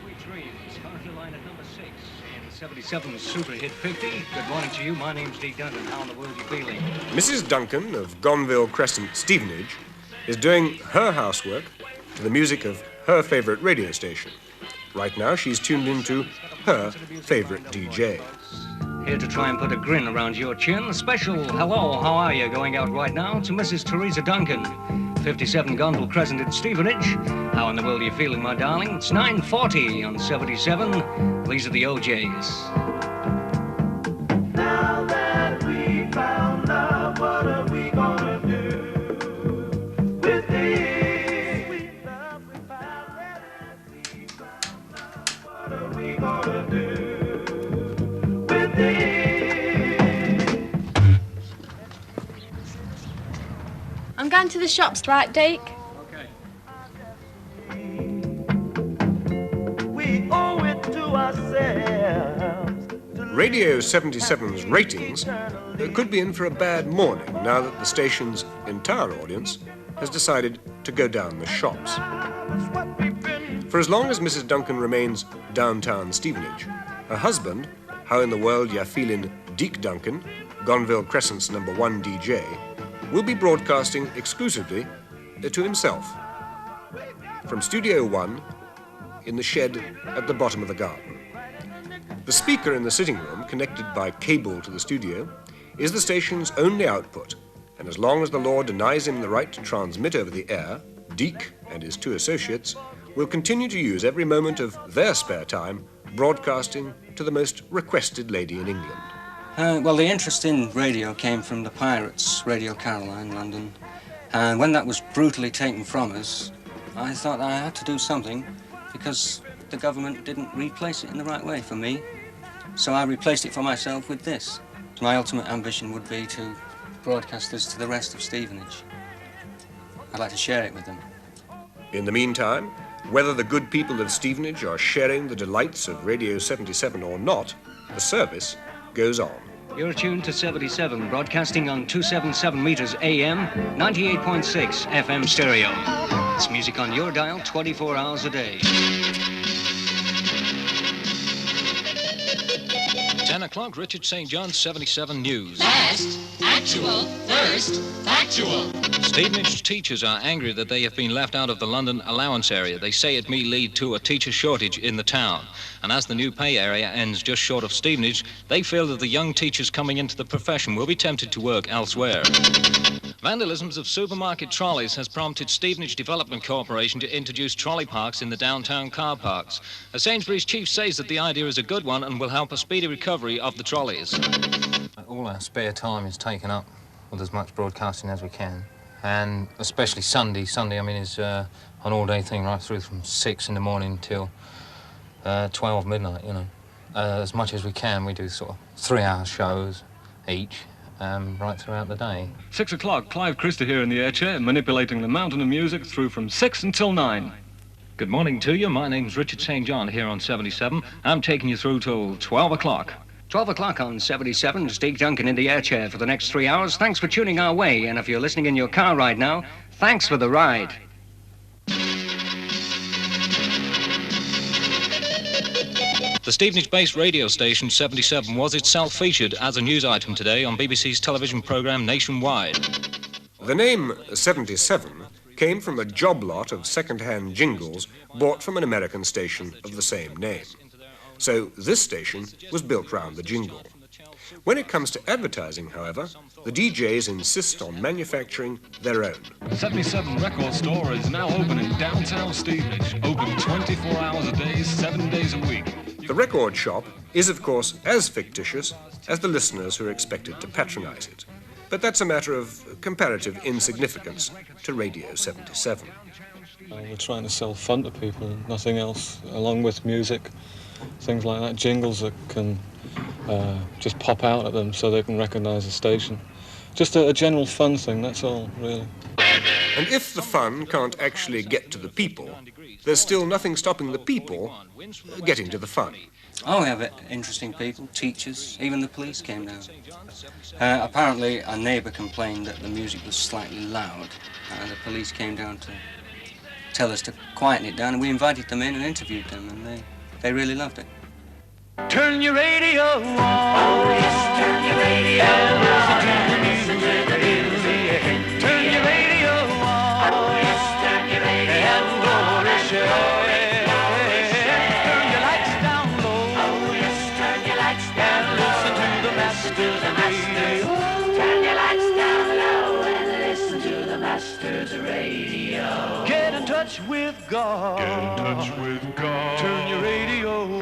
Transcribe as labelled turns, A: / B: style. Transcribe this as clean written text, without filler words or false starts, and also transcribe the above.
A: Sweet Dreams, currently line at number 6 in 77's Super Hit 50. Good morning to you. My name's Deke Duncan. How in the world are you feeling?
B: Mrs. Duncan of Gonville Crescent, Stevenage, is doing her housework to the music of her favourite radio station. Right now, she's tuned into her favourite DJ.
A: Here to try and put a grin around your chin. Special hello, how are you? Going out right now to Mrs. Teresa Duncan, 57 Gonville Crescent in Stevenage. How in the world are you feeling, my darling? It's 9:40 on 77. These are the OJs.
C: Now that we found love, what are we gonna do with this sweet love we found? What are we gonna do with this?
D: I'm going to the shops, right, Deke?
A: Okay.
C: We owe it to ourselves.
B: Radio 77's ratings could be in for a bad morning now that the station's entire audience has decided to go down the shops. For as long as Mrs. Duncan remains downtown Stevenage, her husband, how in the world ya feelin' Deke Duncan, Gonville Crescent's number 1 DJ, will be broadcasting exclusively to himself from Studio 1 in the shed at the bottom of the garden. The speaker in the sitting room, connected by cable to the studio, is the station's only output, and as long as the law denies him the right to transmit over the air, Deke and his 2 associates will continue to use every moment of their spare time broadcasting to the most requested lady in England.
E: Well, the interest in radio came from the Pirates, Radio Caroline, London. And when that was brutally taken from us, I thought I had to do something because the government didn't replace it in the right way for me. So I replaced it for myself with this. My ultimate ambition would be to broadcast this to the rest of Stevenage. I'd like to share it with them.
B: In the meantime, whether the good people of Stevenage are sharing the delights of Radio 77 or not, the service goes on.
A: You're tuned to 77, broadcasting on 277 meters AM, 98.6 FM stereo. It's music on your dial 24 hours a day.
F: 10 o'clock, Richard St. John's 77 News.
G: Fast, actual, first, factual.
F: Stevenage teachers are angry that they have been left out of the London allowance area. They say it may lead to a teacher shortage in the town. And as the new pay area ends just short of Stevenage, they feel that the young teachers coming into the profession will be tempted to work elsewhere. Vandalisms of supermarket trolleys has prompted Stevenage Development Corporation to introduce trolley parks in the downtown car parks. A Sainsbury's chief says that the idea is a good one and will help a speedy recovery of the trolleys.
H: All our spare time is taken up with as much broadcasting as we can. And especially Sunday. Sunday, I mean, is an all-day thing right through from 6 in the morning till 12 midnight, you know. As much as we can, we do sort of 3-hour shows each, right throughout the day.
I: 6 o'clock, Clive Christie here in the air chair, manipulating the mountain of music through from 6 until 9.
F: Good morning to you. My name's Richard St. John here on 77. I'm taking you through till 12 o'clock.
A: 12 o'clock on 77, Deke Duncan in the air chair for the next 3 hours. Thanks for tuning our way, and if you're listening in your car right now, thanks for the ride.
F: The Stevenage-based radio station 77 was itself featured as a news item today on BBC's television programme Nationwide.
B: The name 77 came from a job lot of second-hand jingles bought from an American station of the same name. So this station was built round the jingle. When it comes to advertising, however, the DJs insist on manufacturing their own.
I: 77 Record Store is now open in downtown Stevenage. Open 24 hours a day, 7 days a week.
B: The record shop is, of course, as fictitious as the listeners who are expected to patronize it. But that's a matter of comparative insignificance to Radio 77.
J: We're trying to sell fun to people and nothing else, along with music, things like that, jingles that can just pop out at them so they can recognise the station. Just a general fun thing, that's all, really.
B: And if the fun can't actually get to the people, there's still nothing stopping the people getting to the fun.
E: Oh, we have interesting people, teachers, even the police came down. Apparently, a neighbour complained that the music was slightly loud, and the police came down to tell us to quieten it down, and we invited them in and interviewed them, and they really loved it.
C: Turn your radio on. Oh, yes, turn your radio on. And listen to the music. Turn your radio on. Oh, yes, turn your radio on. And glory share. Turn your lights down low. Oh, yes, turn your lights down low. And listen to the Masters Radio. Turn your lights down low and listen to the Masters Radio. Get in touch with God. Get in touch with God. Turn your radio